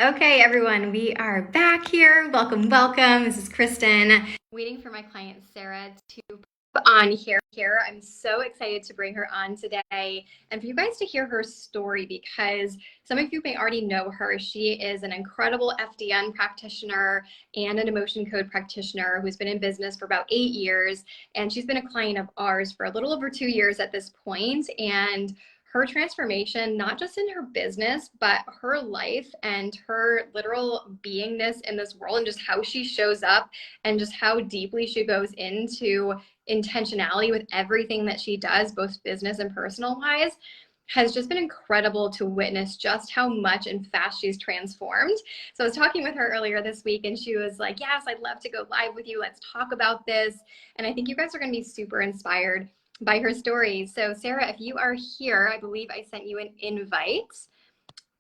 Okay, everyone, we are back here. Welcome, welcome. This is Kristen. Waiting for my client Sarah to pop on here. I'm so excited to bring her on today and for you guys to hear her story because some of you may already know her. She is an incredible FDN practitioner and an emotion code practitioner who's been in business for about 8 years. And she's been a client of ours for a little over 2 years at this point. And her transformation, not just in her business, but her life and her literal beingness in this world and just how she shows up and just how deeply she goes into intentionality with everything that she does, both business and personal wise, has just been incredible to witness just how much and fast she's transformed. So I was talking with her earlier this week and she was like, yes, I'd love to go live with you. Let's talk about this. And I think you guys are going to be super inspired by her story. So Sarah, if you are here, I believe I sent you an invite.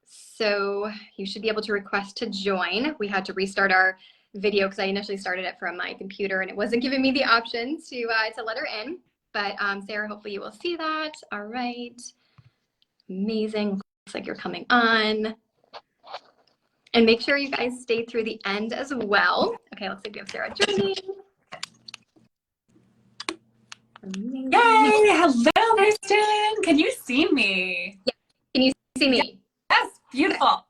So you should be able to request to join. We had to restart our video because I initially started it from my computer and it wasn't giving me the option to let her in. But Sarah, hopefully you will see that. All right. Amazing. Looks like you're coming on. And make sure you guys stay through the end as well. Okay, looks like we have Sarah joining. Amazing. Yay! Hello, Kristen. Can you see me? Yeah. Can you see me? Yes, beautiful.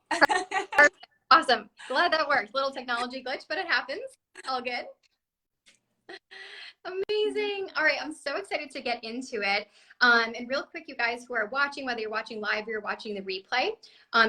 Awesome. Glad that worked. Little technology glitch, but it happens. All good. Amazing. All right, I'm so excited to get into it. And real quick, you guys who are watching, whether you're watching live or you're watching the replay,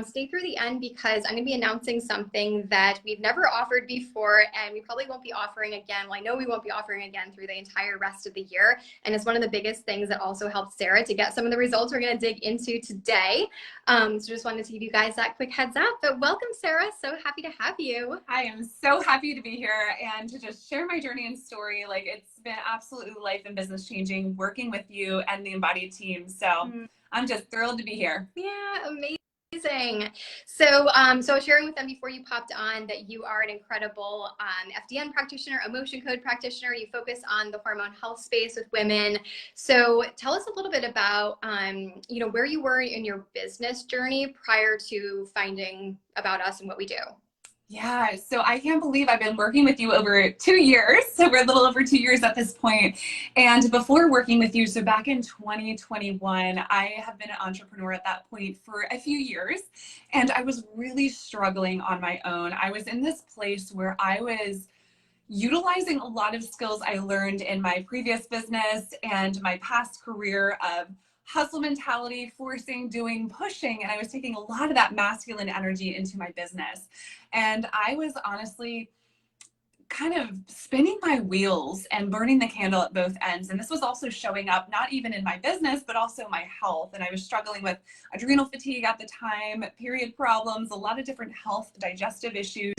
stay through the end because I'm going to be announcing something that we've never offered before and we probably won't be offering again. Well, I know we won't be offering again through the entire rest of the year. And it's one of the biggest things that also helped Sarah to get some of the results we're going to dig into today. So just wanted to give you guys that quick heads up. But welcome, Sarah. So happy to have you. I am so happy to be here and to just share my journey and story. Like, it's been absolutely life and business changing working with you and the Embodied team. So I'm just thrilled to be here. Yeah, amazing. So, so sharing with them before you popped on that you are an incredible FDN practitioner, emotion code practitioner. You focus on the hormone health space with women. So tell us a little bit about, where you were in your business journey prior to finding about us and what we do. Yeah, so I can't believe I've been working with you over 2 years. So we're a little over 2 years at this point. And before working with you, so back in 2021, I have been an entrepreneur at that point for a few years. And I was really struggling on my own. I was in this place where I was utilizing a lot of skills I learned in my previous business and my past career of hustle mentality, forcing, doing, pushing. And I was taking a lot of that masculine energy into my business. And I was honestly kind of spinning my wheels and burning the candle at both ends. And this was also showing up not even in my business, but also my health. And I was struggling with adrenal fatigue at the time, period problems, a lot of different health, digestive issues.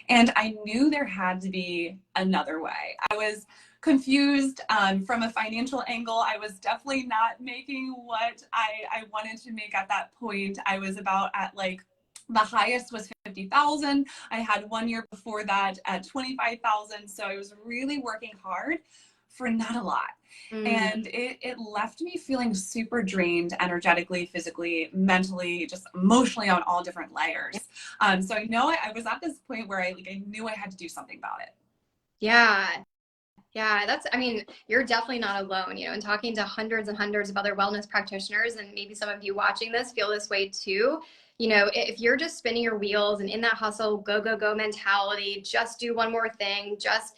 And I knew there had to be another way. I was confused from a financial angle. I was definitely not making what I wanted to make at that point. I was about at like the highest was 50,000. I had 1 year before that at 25,000. So I was really working hard for not a lot. And it left me feeling super drained energetically, physically, mentally, just emotionally on all different layers. So I know I was at this point where I knew I had to do something about it. Yeah. Yeah, you're definitely not alone, and talking to hundreds and hundreds of other wellness practitioners, and maybe some of you watching this feel this way too. If you're just spinning your wheels and in that hustle, go, go, go mentality, just do one more thing, just,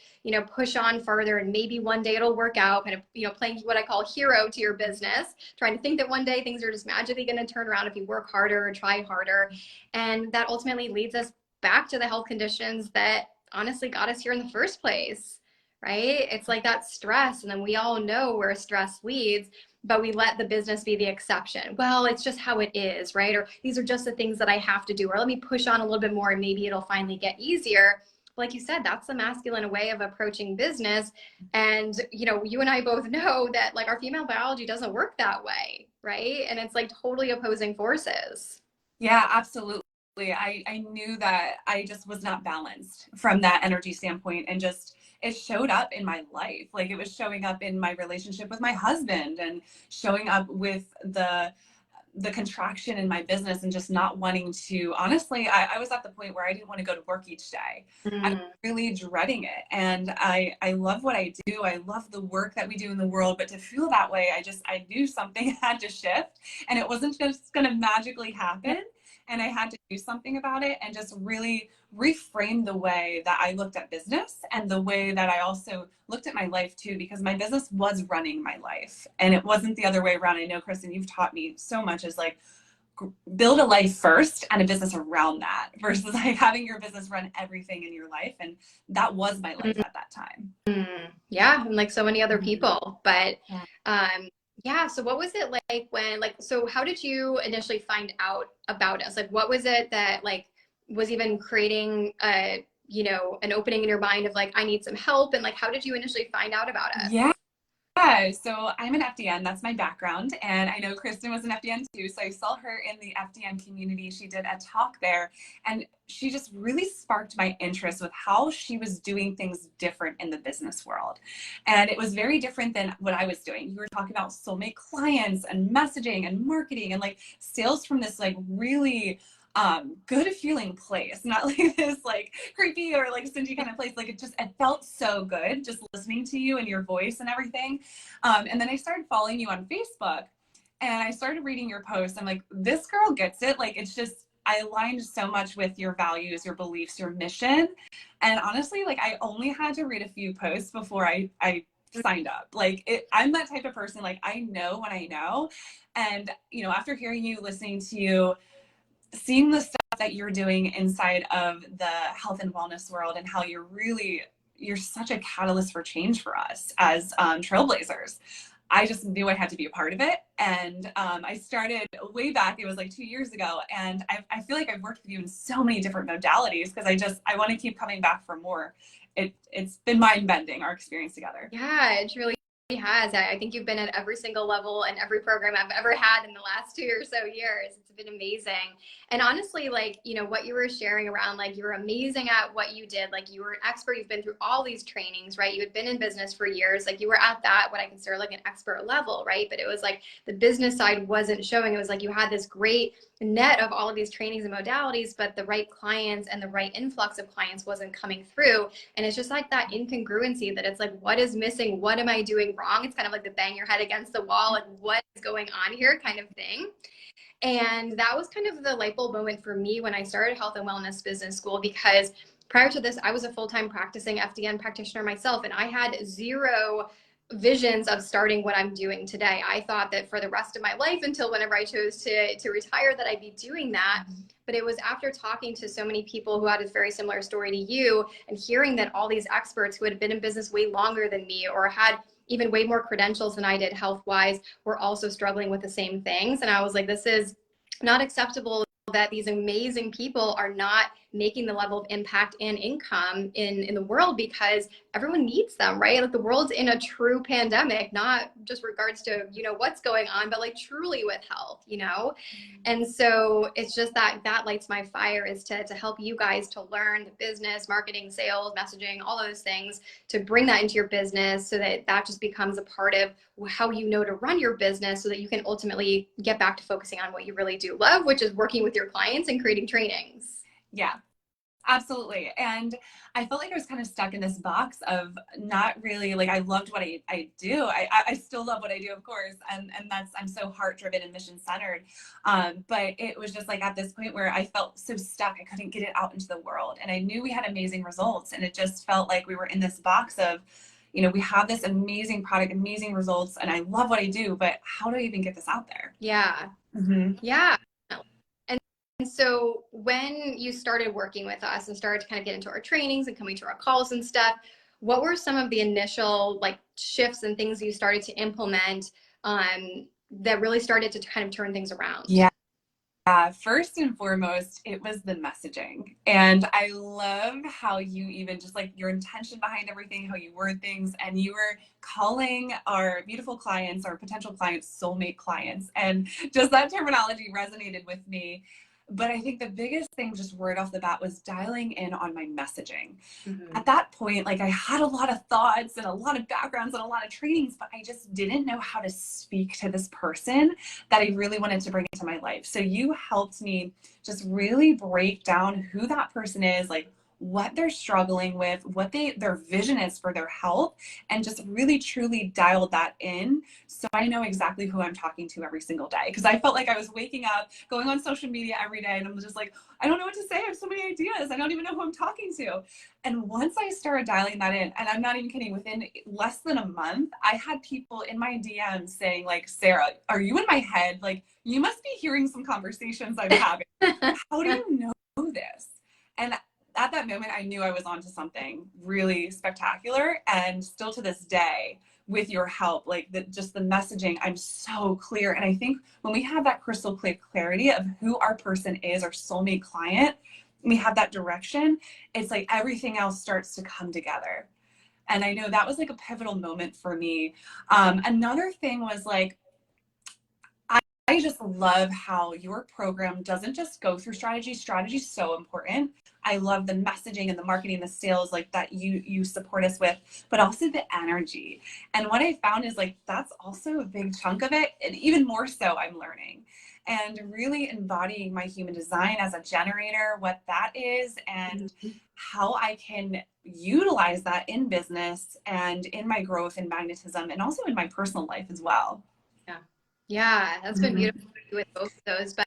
push on further and maybe one day it'll work out, kind of, playing what I call hero to your business, trying to think that one day things are just magically going to turn around if you work harder or try harder. And that ultimately leads us back to the health conditions that honestly got us here in the first place. Right? It's like that stress. And then we all know where stress leads, but we let the business be the exception. Well, it's just how it is, right? Or these are just the things that I have to do, or let me push on a little bit more and maybe it'll finally get easier. Like you said, that's the masculine way of approaching business. And, you and I both know that like our female biology doesn't work that way, right? And it's like totally opposing forces. Yeah, absolutely. I knew that I just was not balanced from that energy standpoint, and just it showed up in my life. Like, it was showing up in my relationship with my husband and showing up with the the contraction in my business and just not wanting to, honestly, I was at the point where I didn't want to go to work each day. I was really dreading it. And I love what I do. I love the work that we do in the world, but to feel that way, I knew something had to shift, and it wasn't just going to magically happen. And I had to do something about it and just really reframe the way that I looked at business and the way that I also looked at my life too, because my business was running my life and it wasn't the other way around. I know, Kristen, you've taught me so much, is like build a life first and a business around that versus like having your business run everything in your life. And that was my life at that time. Yeah, and like so many other people. But yeah, so what was it like when, like, so how did you initially find out about us? Like, what was it that like was even creating you know, an opening in your mind of like, I need some help? And like, how did you initially find out about us? Yeah, so I'm an FDN, that's my background. And I know Kristen was an FDN too. So I saw her in the FDN community. She did a talk there and she just really sparked my interest with how she was doing things different in the business world. And it was very different than what I was doing. You were talking about soulmate clients and messaging and marketing and like sales from this like really good feeling place, not like this like creepy or like stingy kind of place. Like it felt so good just listening to you and your voice and everything. And then I started following you on Facebook and I started reading your posts. I'm like, this girl gets it. Like it's just, I aligned so much with your values, your beliefs, your mission. And honestly, like I only had to read a few posts before I signed up. Like I'm that type of person. Like I know when I know. And you know, after hearing you, listening to you, seeing the stuff that you're doing inside of the health and wellness world and how you're such a catalyst for change for us as trailblazers. I just knew I had to be a part of it. And I started way back, it was like 2 years ago. And I feel like I've worked with you in so many different modalities because I want to keep coming back for more. It's been mind bending, our experience together. Yeah, it truly has. I think you've been at every single level and every program I've ever had in the last 2 or so years. It's been amazing. And honestly, like, you know, what you were sharing around, like, you were amazing at what you did. Like, you were an expert. You've been through all these trainings, right? You had been in business for years. Like, you were at that, what I consider like an expert level, right? But it was like the business side wasn't showing. It was like you had this great net of all of these trainings and modalities, but the right clients and the right influx of clients wasn't coming through. And it's just like that incongruency that it's like, what is missing? What am I doing wrong? It's kind of like the bang your head against the wall, like what is going on here kind of thing. And that was kind of the light bulb moment for me when I started health and wellness business school, because prior to this, I was a full-time practicing FDN practitioner myself, and I had zero visions of starting what I'm doing today. I thought that for the rest of my life, until whenever I chose to retire, that I'd be doing that. But it was after talking to so many people who had a very similar story to you and hearing that all these experts who had been in business way longer than me or had even way more credentials than I did health wise were also struggling with the same things. And I was like, this is not acceptable that these amazing people are not making the level of impact and income in the world, because everyone needs them, right? Like the world's in a true pandemic, not just regards to, you know, what's going on, but like truly with health, you know? And so it's just that lights my fire, is to help you guys to learn the business, marketing, sales, messaging, all those things, to bring that into your business so that that just becomes a part of how you know to run your business, so that you can ultimately get back to focusing on what you really do love, which is working with your clients and creating trainings. Yeah, absolutely. And I felt like I was kind of stuck in this box of not really, like I loved what I do. I still love what I do, of course. And that's, I'm so heart driven and mission centered. But it was just like at this point where I felt so stuck, I couldn't get it out into the world. And I knew we had amazing results. And it just felt like we were in this box of, you know, we have this amazing product, amazing results, and I love what I do, but how do I even get this out there? Yeah. Yeah. And so when you started working with us and started to kind of get into our trainings and coming to our calls and stuff, what were some of the initial like shifts and things you started to implement that really started to kind of turn things around? Yeah. First and foremost, it was the messaging. And I love how you even just like your intention behind everything, how you word things, and you were calling our beautiful clients, our potential clients, soulmate clients. And just that terminology resonated with me. But I think the biggest thing just right off the bat was dialing in on my messaging. Mm-hmm. At that point, like I had a lot of thoughts and a lot of backgrounds and a lot of trainings, but I just didn't know how to speak to this person that I really wanted to bring into my life. So you helped me just really break down who that person is, like what they're struggling with, what their vision is for their health, and just really truly dialed that in so I know exactly who I'm talking to every single day. Because I felt like I was waking up, going on social media every day, and I'm just like, I don't know what to say. I have so many ideas. I don't even know who I'm talking to. And once I started dialing that in, and I'm not even kidding, within less than a month, I had people in my DMs saying, like, Sarah, are you in my head? Like, you must be hearing some conversations I'm having. How do you know this? And at that moment, I knew I was onto something really spectacular. And still to this day, with your help, like just the messaging, I'm so clear. And I think when we have that crystal clear clarity of who our person is, our soulmate client, we have that direction, it's like everything else starts to come together. And I know that was like a pivotal moment for me. Another thing was like, I just love how your program doesn't just go through strategy. Strategy is so important. I love the messaging and the marketing, the sales like that you support us with, but also the energy. And what I found is like that's also a big chunk of it, and even more so I'm learning. And really embodying my human design as a generator, what that is, and how I can utilize that in business and in my growth and magnetism, and also in my personal life as well. Yeah. Yeah, that's been beautiful with both of those. But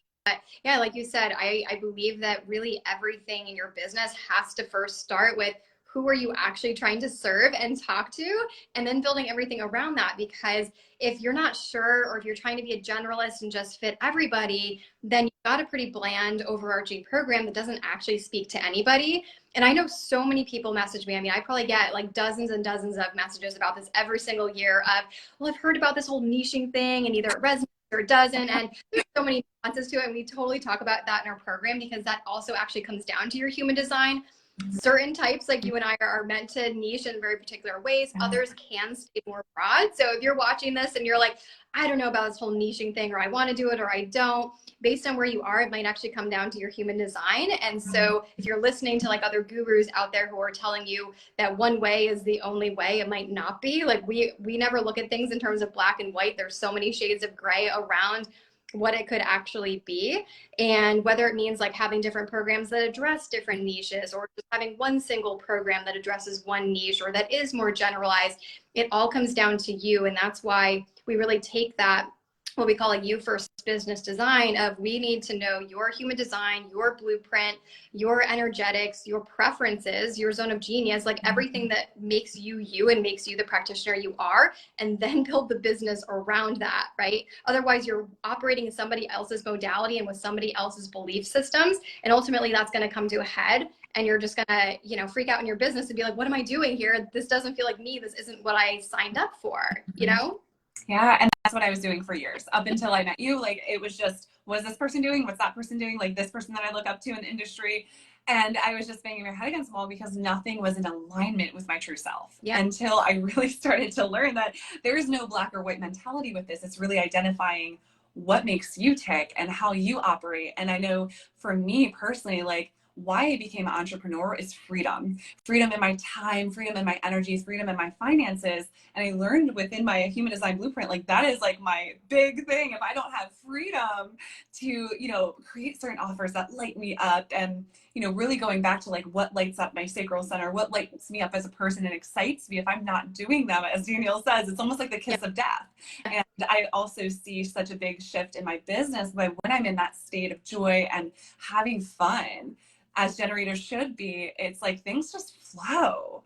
yeah, like you said, I believe that really everything in your business has to first start with who are you actually trying to serve and talk to, and then building everything around that. Because if you're not sure, or if you're trying to be a generalist and just fit everybody, then you've got a pretty bland overarching program that doesn't actually speak to anybody. And I know so many people message me. I mean, I probably get like dozens and dozens of messages about this every single year of, well, I've heard about this whole niching thing, and either it resonates or it doesn't. And there's so many nuances to it. And we totally talk about that in our program, because that also actually comes down to your human design. Certain types, like you and I, are meant to niche in very particular ways. Others can stay more broad. So if you're watching this and you're like, I don't know about this whole niching thing, or I want to do it or I don't, based on where you are, it might actually come down to your human design. And so if you're listening to like other gurus out there who are telling you that one way is the only way, it might not be. Like we never look at things in terms of black and white. There's so many shades of gray around what it could actually be. And whether it means like having different programs that address different niches, or just having one single program that addresses one niche, or that is more generalized, it all comes down to you. And that's why we really take that, what we call a you first business design, of we need to know your human design, your blueprint, your energetics, your preferences, your zone of genius, like everything that makes you you and makes you the practitioner you are, and then build the business around that, right? Otherwise you're operating in somebody else's modality and with somebody else's belief systems, and ultimately that's going to come to a head, and you're just gonna, you know, freak out in your business and be like, what am I doing here? This doesn't feel like me. This isn't what I signed up for, you know? Yeah, and that's what I was doing for years up until I met you. Like it was just, what's this person doing? What's that person doing? Like this person that I look up to in the industry. And I was just banging my head against the wall because nothing was in alignment with my true self. Yeah. Until I really started to learn that there is no black or white mentality with this. It's really identifying what makes you tick and how you operate. And I know for me personally, like why I became an entrepreneur is freedom. Freedom in my time, freedom in my energies, freedom in my finances. And I learned within my human design blueprint, like that is like my big thing. If I don't have freedom to, you know, create certain offers that light me up, and, you know, really going back to like what lights up my sacral center, what lights me up as a person and excites me, if I'm not doing them, as Danielle says, it's almost like the kiss of death. And I also see such a big shift in my business by when I'm in that state of joy and having fun, as generators should be, it's like things just flow.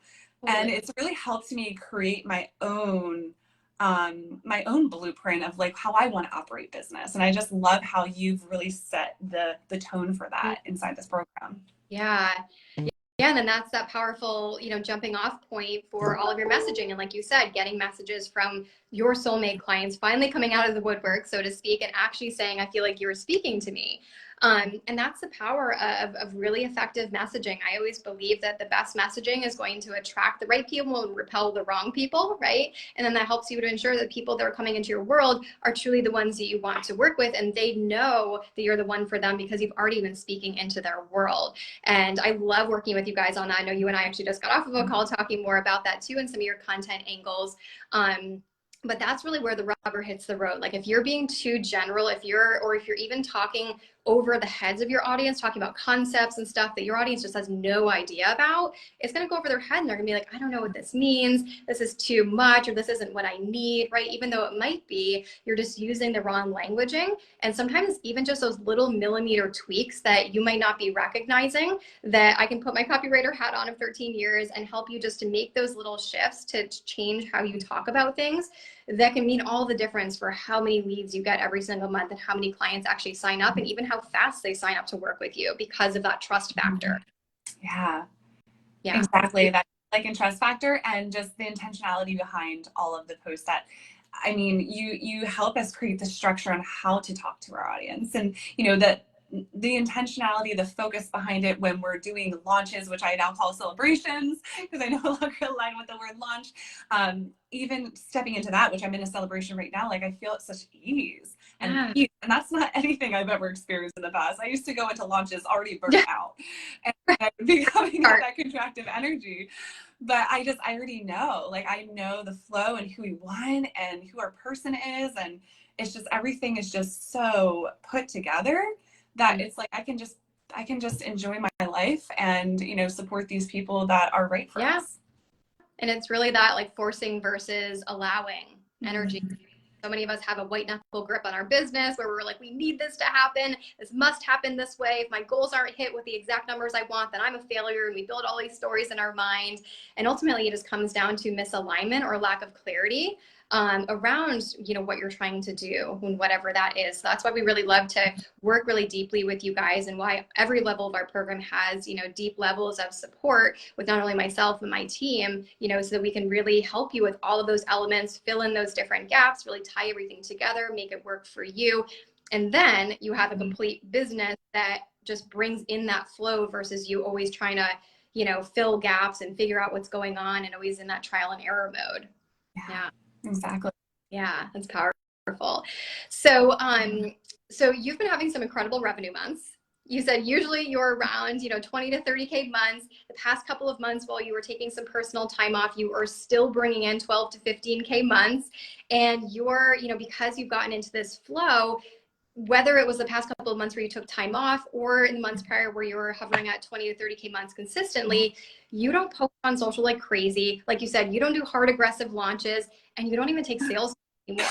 And it's really helped me create my own blueprint of like how I want to operate business. And I just love how you've really set the tone for that inside this program. Yeah. Yeah, and then that's that powerful, you know, jumping off point for all of your messaging. And like you said, getting messages from your soulmate clients finally coming out of the woodwork, so to speak, and actually saying, I feel like you were speaking to me. And that's the power of really effective messaging. I always believe that the best messaging is going to attract the right people and repel the wrong people, right? And then that helps you to ensure that people that are coming into your world are truly the ones that you want to work with, and they know that you're the one for them because you've already been speaking into their world. And I love working with you guys on that. I know you and I actually just got off of a call talking more about that too, and some of your content angles. But that's really where the rubber hits the road. Like if you're being too general, if you're even talking over the heads of your audience, talking about concepts and stuff that your audience just has no idea about, it's going to go over their head and they're going to be like, I don't know what this means. This is too much, or this isn't what I need, right? Even though it might be, you're just using the wrong languaging. And sometimes even just those little millimeter tweaks that you might not be recognizing, that I can put my copywriter hat on of 13 years and help you just to make those little shifts to change how you talk about things, that can mean all the difference for how many leads you get every single month and how many clients actually sign up, and even how fast they sign up to work with you because of that trust factor. Yeah, exactly. That like in trust factor, and just the intentionality behind all of the posts. That, I mean, you help us create the structure on how to talk to our audience, and that the intentionality, the focus behind it when we're doing launches, which I now call celebrations because I no longer align with the word launch. Even stepping into that, which I'm in a celebration right now, like I feel it's such ease and peace. And that's not anything I've ever experienced in the past. I used to go into launches already burnt out and I would be coming out that contractive energy. But I already know, like I know the flow and who we want and who our person is. And it's just, everything is just so put together that it's like I can just enjoy my life and support these people that are right for us. And it's really that like forcing versus allowing energy. So many of us have a white knuckle grip on our business where we're like, we need this to happen. This must happen this way. If my goals aren't hit with the exact numbers I want, then I'm a failure. And we build all these stories in our mind. And ultimately it just comes down to misalignment or lack of clarity around, what you're trying to do and whatever that is. So that's why we really love to work really deeply with you guys, and why every level of our program has, deep levels of support with not only myself and my team, so that we can really help you with all of those elements, fill in those different gaps, really tie everything together, make it work for you. And then you have a complete business that just brings in that flow versus you always trying to, fill gaps and figure out what's going on and always in that trial and error mode. Yeah. Exactly. Yeah, that's powerful. So, so you've been having some incredible revenue months. You said usually you're around, 20 to 30K months. The past couple of months, while you were taking some personal time off, you are still bringing in 12 to 15K months. And you're, because you've gotten into this flow, whether it was the past couple of months where you took time off or in the months prior where you were hovering at 20 to 30K months consistently, you don't post on social like crazy. Like you said, you don't do hard, aggressive launches, and you don't even take sales anymore.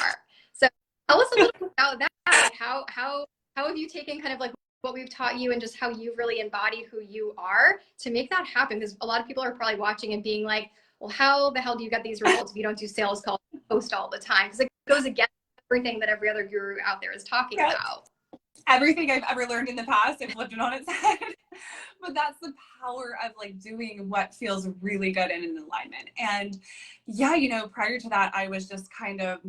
So tell us a little bit about that. Like how have you taken kind of like what we've taught you and just how you've really embodied who you are to make that happen? Because a lot of people are probably watching and being like, well, how the hell do you get these results if you don't do sales calls and post all the time? Because it goes against everything that every other guru out there is talking about. Everything I've ever learned in the past, I've flipped it on its head. But that's the power of like doing what feels really good and in alignment. And yeah, prior to that, I was just kind of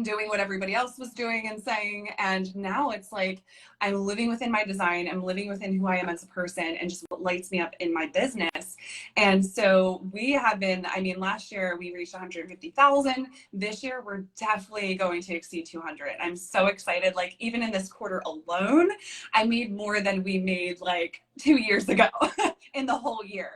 doing what everybody else was doing and saying. And now it's like I'm living within my design, I'm living within who I am as a person, and just what lights me up in my business. And so we have been, last year we reached 150,000. This year we're definitely going to exceed 200. I'm so excited. Like even in this quarter alone, I made more than we made like 2 years ago in the whole year.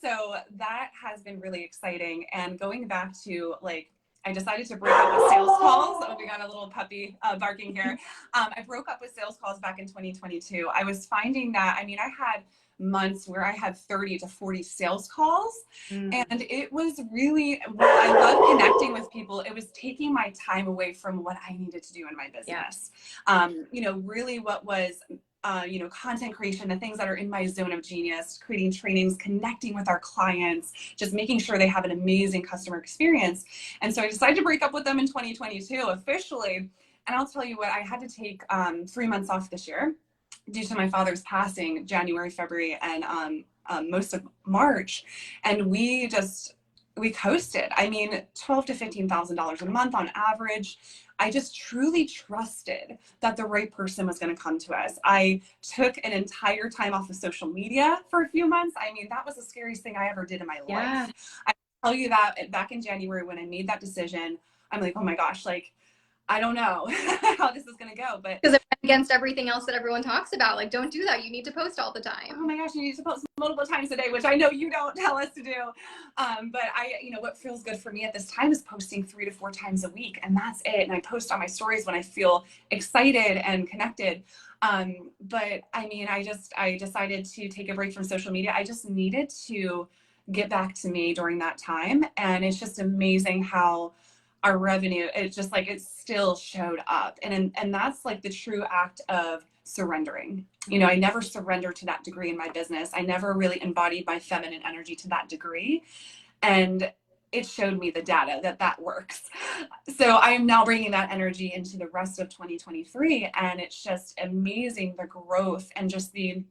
So that has been really exciting. And going back to like, I decided to break up with sales calls. Oh, we got a little puppy barking here. I broke up with sales calls back in 2022. I was finding that, I had months where I had 30 to 40 sales calls. And it was really, I love connecting with people. It was taking my time away from what I needed to do in my business. Really what was content creation, the things that are in my zone of genius, creating trainings, connecting with our clients, just making sure they have an amazing customer experience. And so I decided to break up with them in 2022 officially. And I'll tell you what, I had to take 3 months off this year due to my father's passing, January, February, and most of March. And we just we coasted. I mean, $12,000 to $15,000 a month on average. I just truly trusted that the right person was going to come to us. I took an entire time off of social media for a few months. I mean, that was the scariest thing I ever did in my life. I tell you that back in January when I made that decision, I'm like, oh my gosh, like, I don't know how this is going to go, but because it went against everything else that everyone talks about. Like, don't do that. You need to post all the time. Oh my gosh, you need to post multiple times a day, which I know you don't tell us to do. But what feels good for me at this time is posting 3 to 4 times a week, and that's it. And I post on my stories when I feel excited and connected. But I mean, I decided to take a break from social media. I just needed to get back to me during that time. And it's just amazing how our revenue, it's just like it still showed up. And that's like the true act of surrendering. I never surrendered to that degree in my business. I never really embodied my feminine energy to that degree. And it showed me the data that works. So I am now bringing that energy into the rest of 2023. And it's just amazing, the growth and just the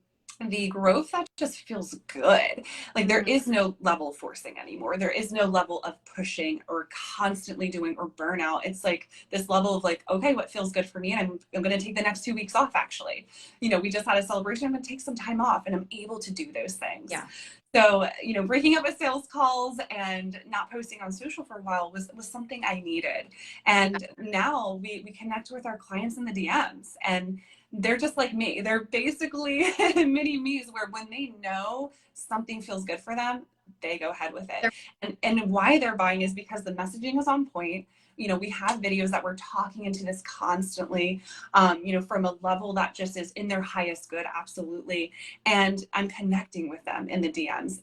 growth that just feels good. Like there is no level forcing anymore. There is no level of pushing or constantly doing or burnout. It's like this level of like, okay, what feels good for me? And I'm going to take the next 2 weeks off. Actually, we just had a celebration. I'm going to take some time off and I'm able to do those things. Yeah. So, breaking up with sales calls and not posting on social for a while was something I needed. And now we connect with our clients in the DMs and they're just like me. They're basically mini me's where when they know something feels good for them, they go ahead with it. And why they're buying is because the messaging is on point. We have videos that we're talking into this constantly, from a level that just is in their highest good. Absolutely. And I'm connecting with them in the DMs.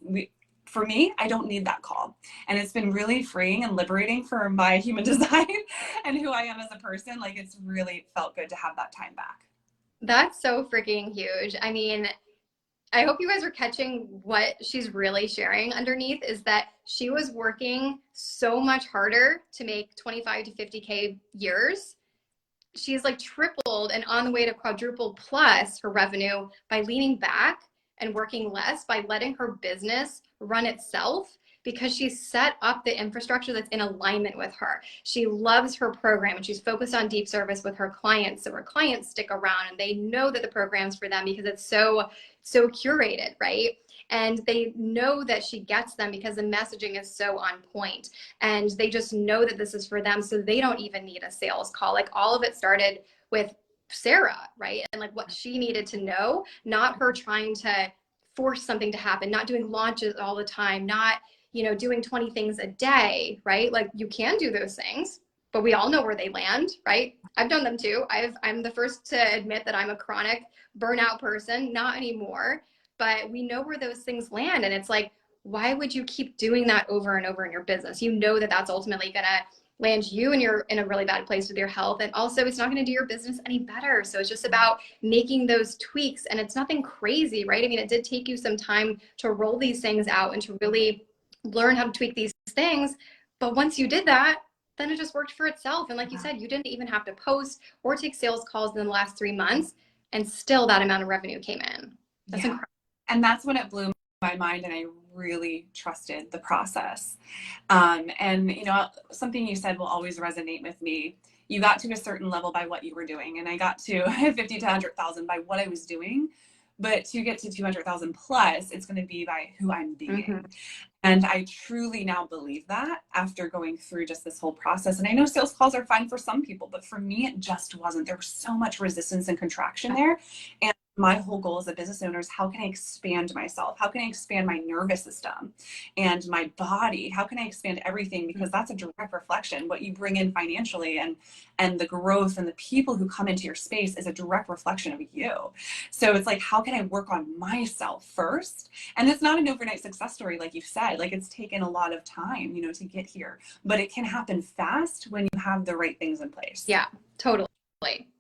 For me, I don't need that call. And it's been really freeing and liberating for my human design and who I am as a person. Like it's really felt good to have that time back. That's so freaking huge. I mean, I hope you guys are catching what she's really sharing underneath is that she was working so much harder to make 25 to 50K years. She's like tripled and on the way to quadruple plus her revenue by leaning back and working less, by letting her business run itself, because she's set up the infrastructure that's in alignment with her. She loves her program and she's focused on deep service with her clients. So her clients stick around and they know that the program's for them because it's so curated, right? And they know that she gets them because the messaging is so on point. And they just know that this is for them. So they don't even need a sales call. Like all of it started with Sarah, right? And like what she needed to know, not her trying to force something to happen, not doing launches all the time, not doing 20 things a day, right? Like you can do those things, but we all know where they land, right? I've done them too. I'm the first to admit that I'm a chronic burnout person, not anymore, but we know where those things land. And it's like, why would you keep doing that over and over in your business? You know that that's ultimately going to land you and you're in a really bad place with your health. And also it's not going to do your business any better. So it's just about making those tweaks, and it's nothing crazy, right? I mean, it did take you some time to roll these things out and to really learn how to tweak these things. But once you did that, then it just worked for itself. And like you said, you didn't even have to post or take sales calls in the last 3 months, and still that amount of revenue came in. That's incredible. And that's when it blew my mind and I really trusted the process. And something you said will always resonate with me. You got to a certain level by what you were doing, and I got to 50 to 100,000 by what I was doing. But to get to 200,000 plus, it's going to be by who I'm being. Mm-hmm. And I truly now believe that after going through just this whole process. And I know sales calls are fine for some people, but for me, it just wasn't. There was so much resistance and contraction there. And my whole goal as a business owner is how can I expand myself? How can I expand my nervous system and my body? How can I expand everything? Because that's a direct reflection. What you bring in financially and the growth and the people who come into your space is a direct reflection of you. So it's like, how can I work on myself first? And it's not an overnight success story, like you said. Like it's taken a lot of time, to get here, but it can happen fast when you have the right things in place. Yeah, totally.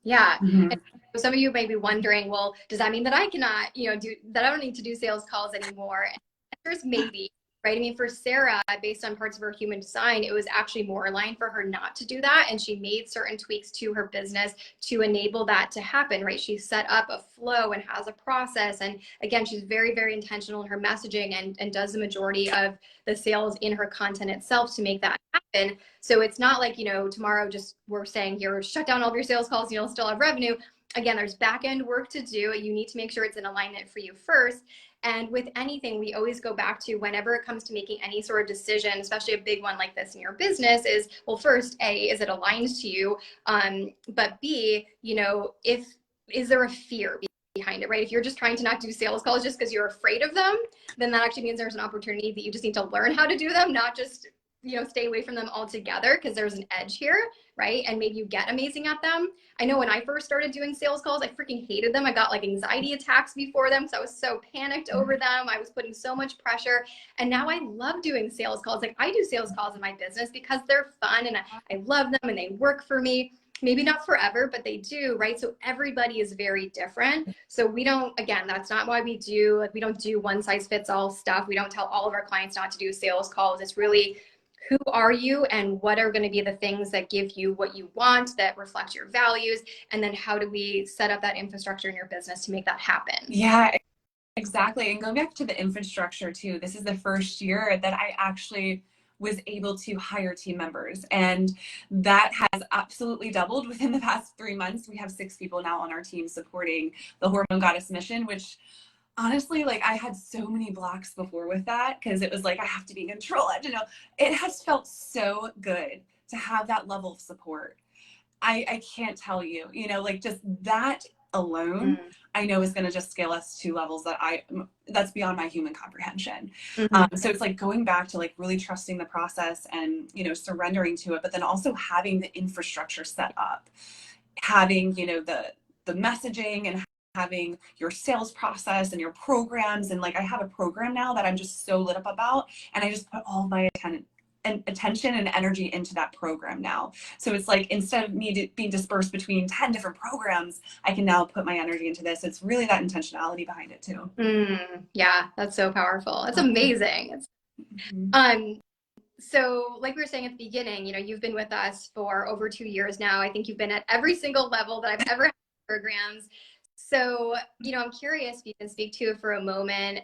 Yeah. Mm-hmm. And some of you may be wondering, well, does that mean that I cannot, I don't need to do sales calls anymore? And there's maybe, right? I mean, for Sarah, based on parts of her human design, it was actually more aligned for her not to do that. And she made certain tweaks to her business to enable that to happen, right? She set up a flow and has a process. And again, she's very, very intentional in her messaging and does the majority of the sales in her content itself to make that happen. So it's not like, tomorrow just we're saying here, shut down all of your sales calls and you'll still have revenue. Again, there's back end work to do. You need to make sure it's in alignment for you first. And with anything, we always go back to whenever it comes to making any sort of decision, especially a big one like this in your business, is, well, first, A, is it aligned to you? But B, is there a fear behind it, right? If you're just trying to not do sales calls just because you're afraid of them, then that actually means there's an opportunity that you just need to learn how to do them, not just stay away from them altogether, because there's an edge here, right? And maybe you get amazing at them. I know when I first started doing sales calls, I freaking hated them. I got like anxiety attacks before them because I was so panicked over them. I was putting so much pressure. And now I love doing sales calls. Like, I do sales calls in my business because they're fun and I love them and they work for me. Maybe not forever, but they do, right? So everybody is very different. So we don't, again, that's not why we don't do one size fits all stuff. We don't tell all of our clients not to do sales calls. It's really, who are you and what are going to be the things that give you what you want, that reflect your values? And then how do we set up that infrastructure in your business to make that happen? Yeah, exactly. And going back to the infrastructure too, this is the first year that I actually was able to hire team members. And that has absolutely doubled within the past 3 months. We have 6 people now on our team supporting the Hormone Goddess mission, which honestly, like, I had so many blocks before with that because it was like, I have to be in control. I don't know. It has felt so good to have that level of support. I can't tell you, like, just that alone, I know is going to just scale us to levels that's beyond my human comprehension. So it's like going back to like really trusting the process and, surrendering to it, but then also having the infrastructure set up, having, the messaging and having your sales process and your programs. And like, I have a program now that I'm just so lit up about, and I just put all my attention and energy into that program now. So it's like, instead of me being dispersed between 10 different programs, I can now put my energy into this. It's really that intentionality behind it too. Yeah, that's so powerful. It's amazing. So like we were saying at the beginning, you've been with us for over 2 years now. I think you've been at every single level that I've ever had programs. So, I'm curious if you can speak to it for a moment,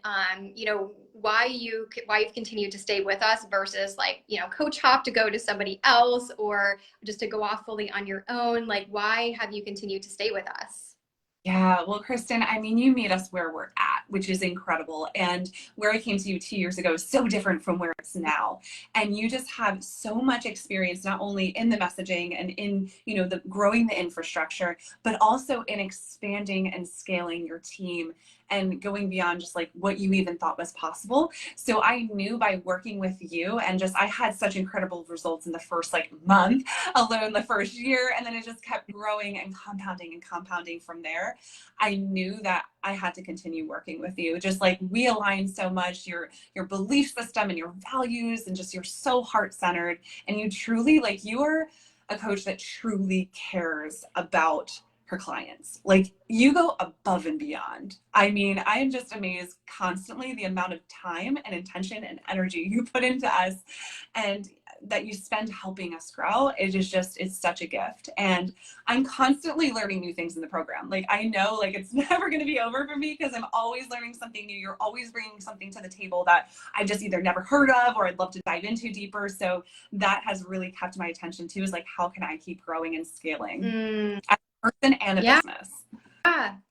why you've continued to stay with us versus like, coach hop to go to somebody else or just to go off fully on your own. Like, why have you continued to stay with us? Yeah, well, Kristen, I mean, you meet us where we're at, which is incredible. And where I came to you 2 years ago is so different from where it's now. And you just have so much experience, not only in the messaging and in, the growing the infrastructure, but also in expanding and scaling your team and going beyond just like what you even thought was possible. So I knew by working with you and I had such incredible results in the first like month alone, the first year, and then it just kept growing and compounding from there. I knew that I had to continue working with you. Just like, we align so much, your belief system and your values, and just, you're so heart-centered, and you truly, like, you are a coach that truly cares about her clients. Like, you go above and beyond. I mean, I am just amazed constantly the amount of time and intention and energy you put into us and that you spend helping us grow. It is just, it's such a gift. And I'm constantly learning new things in the program. Like, I know, like, it's never going to be over for me because I'm always learning something new. You're always bringing something to the table that I just either never heard of or I'd love to dive into deeper. So that has really kept my attention too, is like, how can I keep growing and scaling as a person and a business?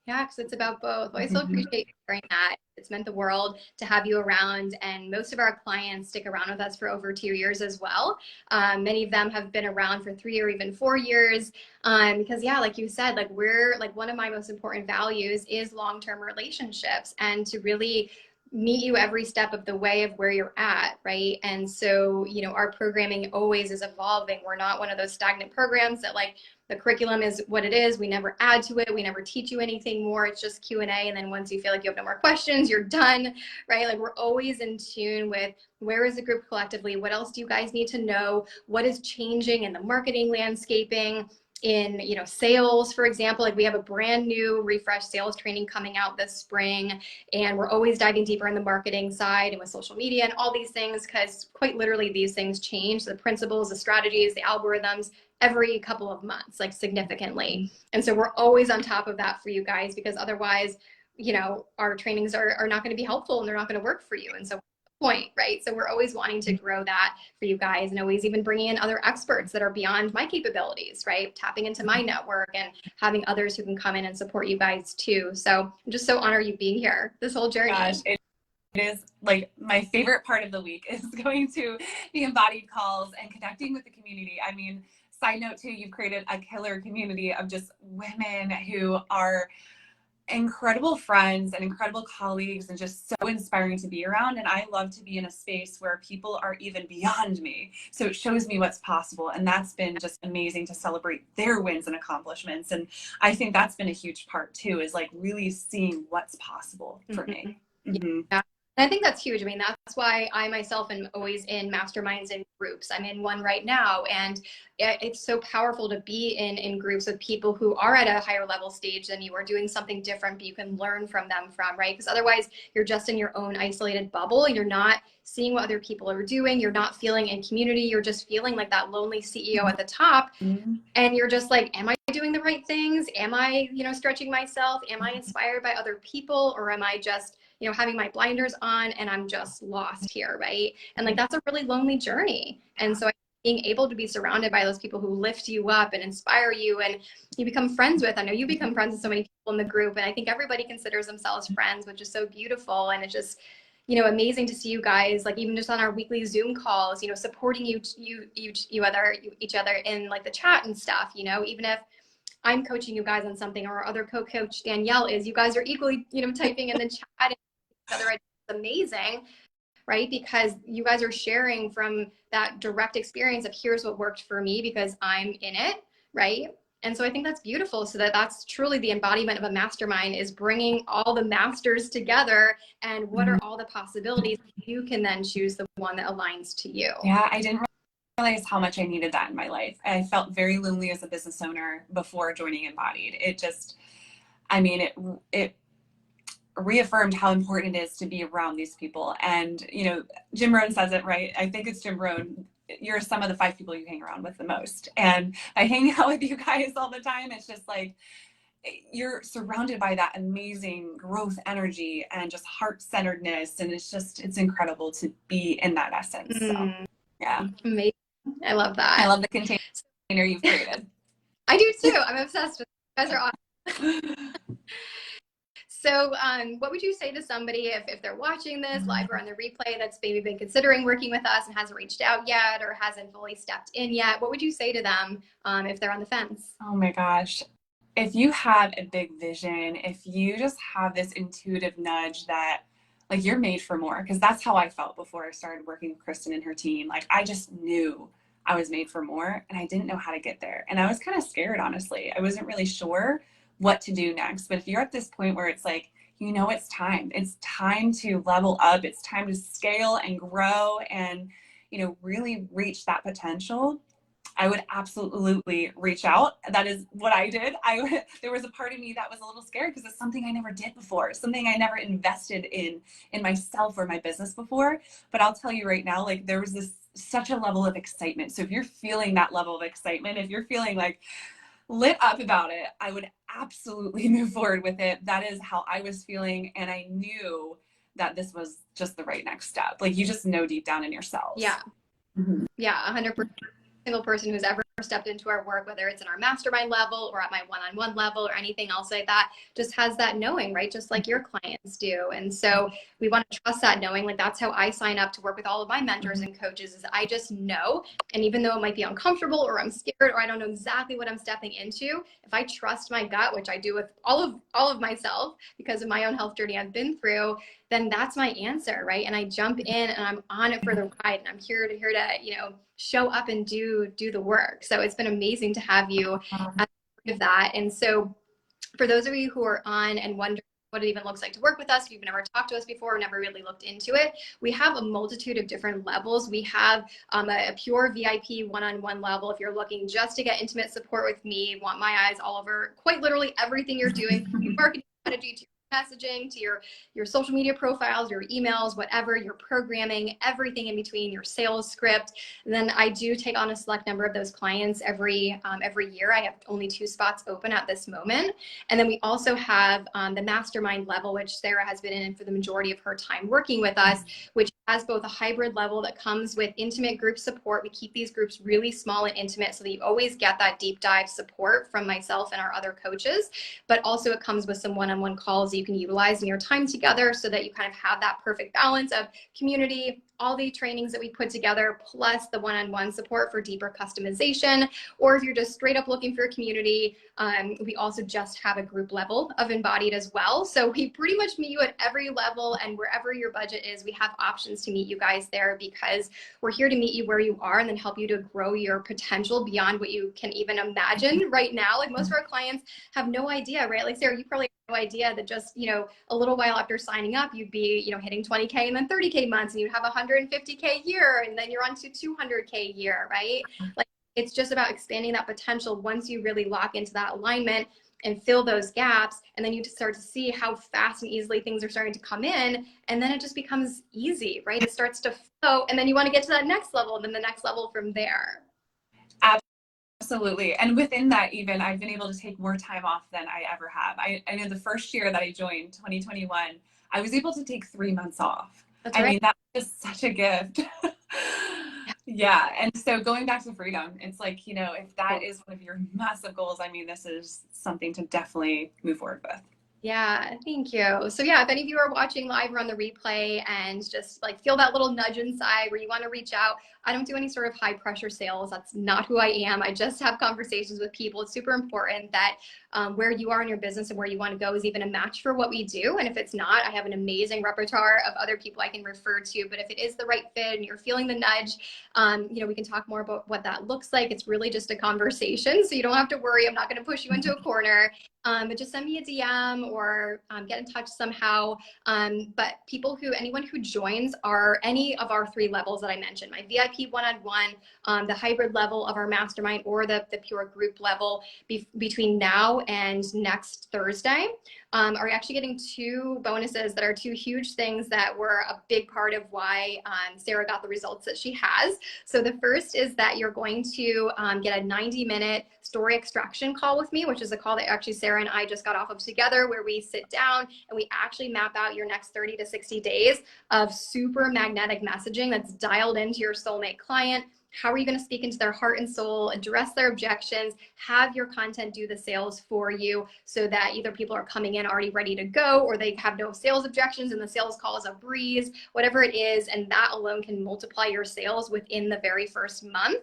Yeah, because it's about both. Well, I so appreciate you sharing that. It's meant the world to have you around, and most of our clients stick around with us for over 2 years as well. Many of them have been around for 3 or even 4 years, because like you said, like, we're like, one of my most important values is long-term relationships, and to really meet you every step of the way of where you're at, right? And so, our programming always is evolving. We're not one of those stagnant programs that, like, the curriculum is what it is. We never add to it. We never teach you anything more. It's just Q&A. And then once you feel like you have no more questions, you're done, right? Like, we're always in tune with, where is the group collectively? What else do you guys need to know? What is changing in the marketing landscaping? in, you know, sales, for example. Like we have a brand new refresh sales training coming out this spring, and we're always diving deeper in the marketing side and with social media and all these things, because quite literally these things change, the principles, the strategies, the algorithms, every couple of months, like significantly. And so we're always on top of that for you guys, because otherwise, you know, our trainings are not going to be helpful and they're not going to work for you. And so point, right? So we're always wanting to grow that for you guys, and always even bringing in other experts that are beyond my capabilities, right? Tapping into my network and having others who can come in and support you guys too. So I'm just so honored you being here this whole journey. Gosh, it is like my favorite part of the week is going to the embodied calls and connecting with the community. I mean, side note too, you've created a killer community of just women who are incredible friends and incredible colleagues and just so inspiring to be around. And I love to be in a space where people are even beyond me. So it shows me what's possible. And that's been just amazing to celebrate their wins and accomplishments. And I think that's been a huge part too, is like really seeing what's possible for me. Mm-hmm. Yeah. And I think that's huge. I mean, that's why I myself am always in masterminds and groups. I'm in one right now, and it's so powerful to be in groups with people who are at a higher level stage than you, are doing something different, but you can learn from them right? Because otherwise you're just in your own isolated bubble and you're not seeing what other people are doing. You're not feeling in community. You're just feeling like that lonely CEO at the top. Mm-hmm. And you're just like, am I doing the right things? Am I, you know, stretching myself? Am I inspired by other people? Or am I just, you know, having my blinders on and I'm just lost here, right? And like, that's a really lonely journey. And so being able to be surrounded by those people who lift you up and inspire you, and you become friends with, I know you become friends with so many people in the group, and I think everybody considers themselves friends, which is so beautiful. And it's just, you know, amazing to see you guys, like even just on our weekly Zoom calls, you know, supporting each other in like the chat and stuff, you know, even if I'm coaching you guys on something or our other co-coach Danielle is, you guys are equally, you know, typing in the chat and each other. It's amazing, right? Because you guys are sharing from that direct experience of here's what worked for me because I'm in it, right? And so I think that's beautiful. So that's truly the embodiment of a mastermind, is bringing all the masters together, and what are all the possibilities. You can then choose the one that aligns to you. Yeah, I didn't realize how much I needed that in my life. I felt very lonely as a business owner before joining Embodied. It just, I mean, it reaffirmed how important it is to be around these people. And, you know, Jim Rohn says it, right? I think it's Jim Rohn. You're some of the 5 people you hang around with the most. And by hanging out with you guys all the time, it's just like, you're surrounded by that amazing growth energy and just heart-centeredness. And it's incredible to be in that essence. So, yeah. Amazing. I love that. I love the container you've created. I do too. I'm obsessed with it. You guys are awesome. So what would you say to somebody if they're watching this live or on the replay that's maybe been considering working with us and hasn't reached out yet or hasn't fully stepped in yet? What would you say to them if they're on the fence? Oh my gosh. If you have a big vision, if you just have this intuitive nudge that like you're made for more, because that's how I felt before I started working with Kristen and her team. Like I just knew I was made for more and I didn't know how to get there. And I was kind of scared, honestly. I wasn't really sure what to do next. But if you're at this point where it's like, you know, it's time to level up. It's time to scale and grow and, you know, really reach that potential. I would absolutely reach out. That is what I did. There was a part of me that was a little scared because it's something I never did before, something I never invested in myself or my business before. But I'll tell you right now, like there was such a level of excitement. So if you're feeling that level of excitement, if you're feeling like lit up about it, I would absolutely move forward with it. That is how I was feeling. And I knew that this was just the right next step. Like you just know deep down in yourselves. Yeah. Mm-hmm. Yeah, 100%. Single person who's ever stepped into our work, whether it's in our mastermind level or at my one-on-one level or anything else like that, just has that knowing, right? Just like your clients do. And so we want to trust that knowing. Like that's how I sign up to work with all of my mentors and coaches, is I just know. And even though it might be uncomfortable or I'm scared or I don't know exactly what I'm stepping into, if I trust my gut, which I do with all of myself because of my own health journey I've been through, then that's my answer, right? And I jump in and I'm on it for the ride, and I'm here to you know, show up and do the work. So it's been amazing to have you as part of that. And so for those of you who are on and wondering, what it even looks like to work with us, if you've never talked to us before, never really looked into it, we have a multitude of different levels. We have a pure VIP one-on-one level. If you're looking just to get intimate support with me, want my eyes all over quite literally everything you're doing, marketing strategy to messaging, to your social media profiles, your emails, whatever, your programming, everything in between, your sales script. And then I do take on a select number of those clients every year. I have only 2 spots open at this moment. And then we also have the Mastermind level, which Sarah has been in for the majority of her time working with us, which has both a hybrid level that comes with intimate group support. We keep these groups really small and intimate so that you always get that deep dive support from myself and our other coaches. But also it comes with some one-on-one calls you can utilize in your time together so that you kind of have that perfect balance of community, all the trainings that we put together, plus the one-on-one support for deeper customization. Or if you're just straight up looking for a community, we also just have a group level of Embodied as well. So we pretty much meet you at every level, and wherever your budget is, we have options to meet you guys there, because we're here to meet you where you are and then help you to grow your potential beyond what you can even imagine right now. Like most of our clients have no idea, right? Like Sarah, you probably have no idea that just, a little while after signing up, you'd be, hitting 20K and then 30K months, and you'd have 150K year, and then you're on to 200K year, right? Like it's just about expanding that potential once you really lock into that alignment and fill those gaps. And then you just start to see how fast and easily things are starting to come in. And then it just becomes easy, right? It starts to flow. And then you want to get to that next level, and then the next level from there. Absolutely. And within that, even I've been able to take more time off than I ever have. I know the first year that I joined, 2021, I was able to take 3 months off. That's right. I mean, that was just such a gift. Yeah. And so going back to freedom, it's like, if that is one of your massive goals, I mean, this is something to definitely move forward with. Yeah, thank you. So yeah, if any of you are watching live or on the replay and just like feel that little nudge inside where you want to reach out, I don't do any sort of high pressure sales. That's not who I am. I just have conversations with people. It's super important that where you are in your business and where you want to go is even a match for what we do. And if it's not, I have an amazing repertoire of other people I can refer to. But if it is the right fit and you're feeling the nudge, we can talk more about what that looks like. It's really just a conversation. So you don't have to worry. I'm not going to push you into a corner. But just send me a DM or get in touch somehow. But anyone who joins are any of our 3 levels that I mentioned, my VIP one-on-one, the hybrid level of our mastermind, or the pure group level between now and next Thursday, are actually getting 2 bonuses that are 2 huge things that were a big part of why Sarah got the results that she has. So the first is that you're going to get a 90-minute story extraction call with me, which is a call that actually Sarah and I just got off of together, where we sit down and we actually map out your next 30 to 60 days of super magnetic messaging that's dialed into your soulmate client. How are you going to speak into their heart and soul, address their objections, have your content do the sales for you, so that either people are coming in already ready to go, or they have no sales objections and the sales call is a breeze, whatever it is. And that alone can multiply your sales within the very first month.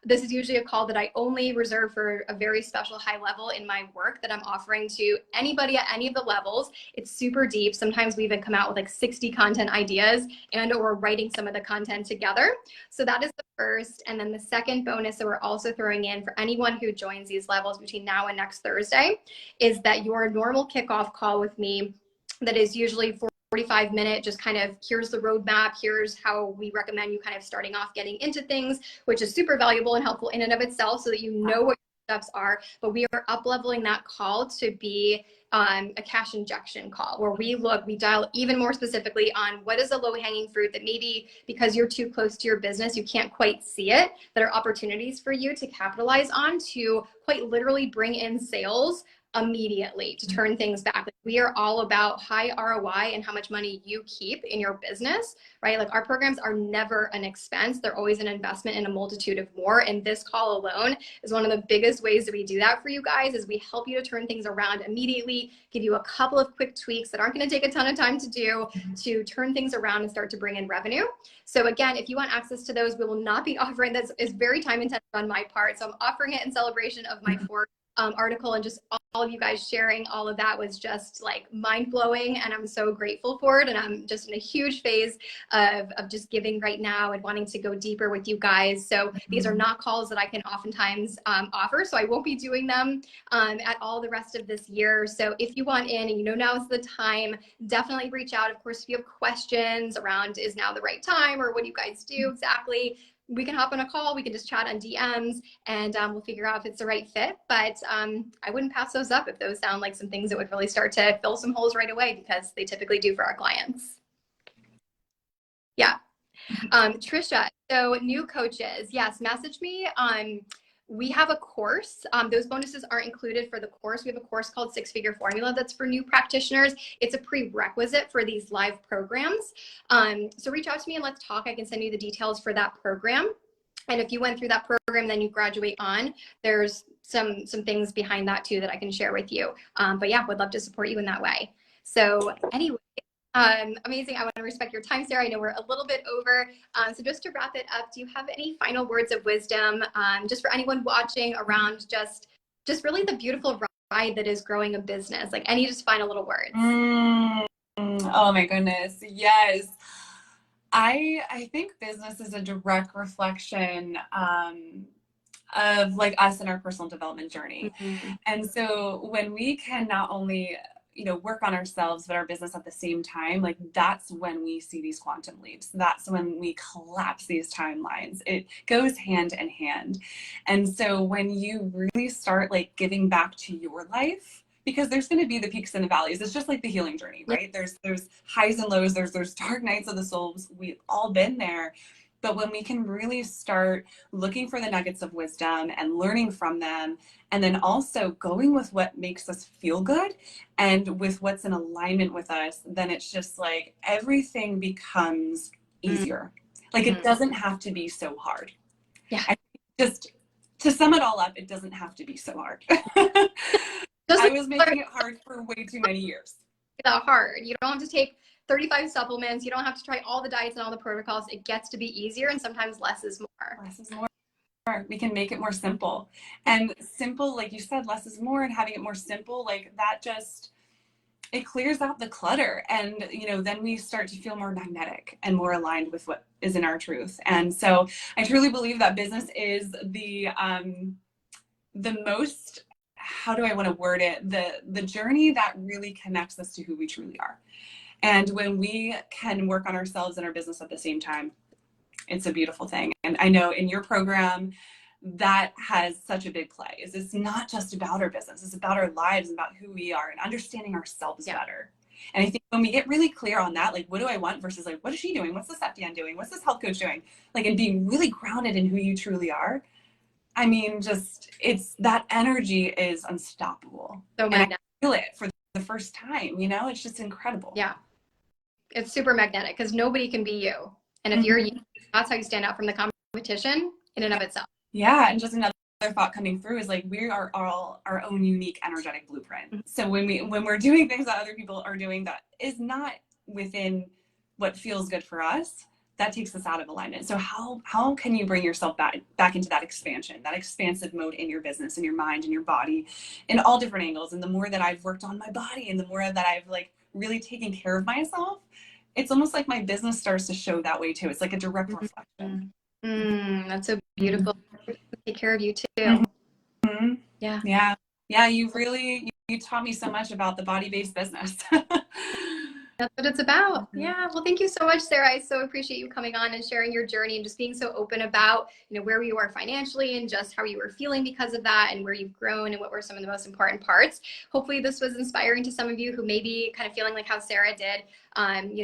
This is usually a call that I only reserve for a very special high level in my work that I'm offering to anybody at any of the levels. It's super deep. Sometimes we even come out with like 60 content ideas or writing some of the content together. So that is the first. And then the second bonus that we're also throwing in for anyone who joins these levels between now and next Thursday is that your normal kickoff call with me, that is usually 45-minute, just kind of here's the roadmap, here's how we recommend you kind of starting off getting into things, which is super valuable and helpful in and of itself, so that you know what your steps are. But we are up leveling that call to be a cash injection call, where we dial even more specifically on what is a low-hanging fruit that maybe because you're too close to your business, you can't quite see it, that are opportunities for you to capitalize on, to quite literally bring in sales immediately, to turn things back. We are all about high ROI and how much money you keep in your business, right? Like our programs are never an expense. They're always an investment in a multitude of more. And this call alone is one of the biggest ways that we do that for you guys, is we help you to turn things around immediately, give you a couple of quick tweaks that aren't going to take a ton of time to do, to turn things around and start to bring in revenue. So again, if you want access to those, we will not be offering this. It's very time intensive on my part. So I'm offering it in celebration of my 4th article and just all of you guys sharing all of that was just like mind blowing, and I'm so grateful for it. And I'm just in a huge phase of just giving right now and wanting to go deeper with you guys. So these are not calls that I can oftentimes offer. So I won't be doing them at all the rest of this year. So if you want in and you know now's the time, definitely reach out. Of course, if you have questions around is now the right time or what do you guys do exactly, we can hop on a call. We can just chat on DMs and we'll figure out if it's the right fit. But I wouldn't pass those up if those sound like some things that would really start to fill some holes right away, because they typically do for our clients. Yeah. Trisha, so new coaches, yes, message me. We have a course. Those bonuses aren't included for the course. We have a course called Six Figure Formula that's for new practitioners. It's a prerequisite for these live programs. So reach out to me and let's talk. I can send you the details for that program. And if you went through that program, then you graduate on, there's some things behind that too that I can share with you. But yeah, would love to support you in that way. So anyway, amazing. I want to respect your time, Sarah. I know we're a little bit over. So just to wrap it up, do you have any final words of wisdom just for anyone watching around just really the beautiful ride that is growing a business? Like any just final little words? Oh my goodness. Yes. I think business is a direct reflection of like us and our personal development journey. Mm-hmm. And so when we can not only work on ourselves, but our business at the same time, like that's when we see these quantum leaps. That's when we collapse these timelines. It goes hand in hand. And so when you really start like giving back to your life, because there's going to be the peaks and the valleys. It's just like the healing journey, right? There's highs and lows. There's dark nights of the souls. We've all been there. But when we can really start looking for the nuggets of wisdom and learning from them, and then also going with what makes us feel good and with what's in alignment with us, then it's just like everything becomes easier. Like it doesn't have to be so hard. Yeah. Just to sum it all up, it doesn't have to be so hard. I was making it hard for way too many years. That hard. You don't have to take 35 supplements. You don't have to try all the diets and all the protocols. It gets to be easier, and sometimes less is more. Less is more. We can make it more simple. And simple, like you said, less is more, and having it more simple, like that just, it clears out the clutter. And, then we start to feel more magnetic and more aligned with what is in our truth. And so I truly believe that business is the most, how do I want to word it? The journey that really connects us to who we truly are. And when we can work on ourselves and our business at the same time, it's a beautiful thing. And I know in your program, that has such a big play. It's not just about our business. It's about our lives, about who we are and understanding ourselves better. And I think when we get really clear on that, like, what do I want versus like, what is she doing? What's this FDN doing? What's this health coach doing? Like, and being really grounded in who you truly are. I mean, just, it's, that energy is unstoppable. So and I feel it for the first time, it's just incredible. Yeah. It's super magnetic because nobody can be you. And if you're you, that's how you stand out from the competition in and of itself. Yeah. And just another thought coming through is like, we are all our own unique energetic blueprint. So when we're doing things that other people are doing that is not within what feels good for us, that takes us out of alignment. So how can you bring yourself back into that expansion, that expansive mode in your business, in your mind, in your body, in all different angles? And the more that I've worked on my body and the more that I've like really taken care of myself, it's almost like my business starts to show that way too. It's like a direct reflection. That's so beautiful. Take care of you too. Yeah. You taught me so much about the body-based business. That's what it's about. Yeah. Well, thank you so much, Sarah. I so appreciate you coming on and sharing your journey and just being so open about, where you are financially and just how you were feeling because of that and where you've grown and what were some of the most important parts. Hopefully this was inspiring to some of you who may be kind of feeling like how Sarah did,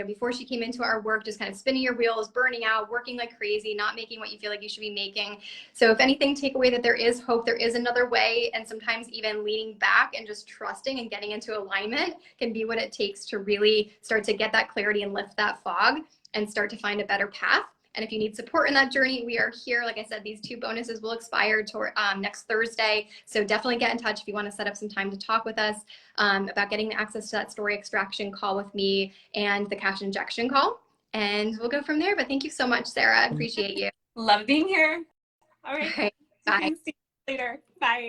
before she came into our work, just kind of spinning your wheels, burning out, working like crazy, not making what you feel like you should be making. So if anything, take away that there is hope, there is another way. And sometimes even leaning back and just trusting and getting into alignment can be what it takes to really start to get that clarity and lift that fog and start to find a better path. And if you need support in that journey, we are here. Like I said, these 2 bonuses will expire next Thursday. So definitely get in touch if you want to set up some time to talk with us about getting access to that story extraction call with me and the cash injection call. And we'll go from there. But thank you so much, Sarah. I appreciate you. Love being here. All right. Bye. See you later. Bye.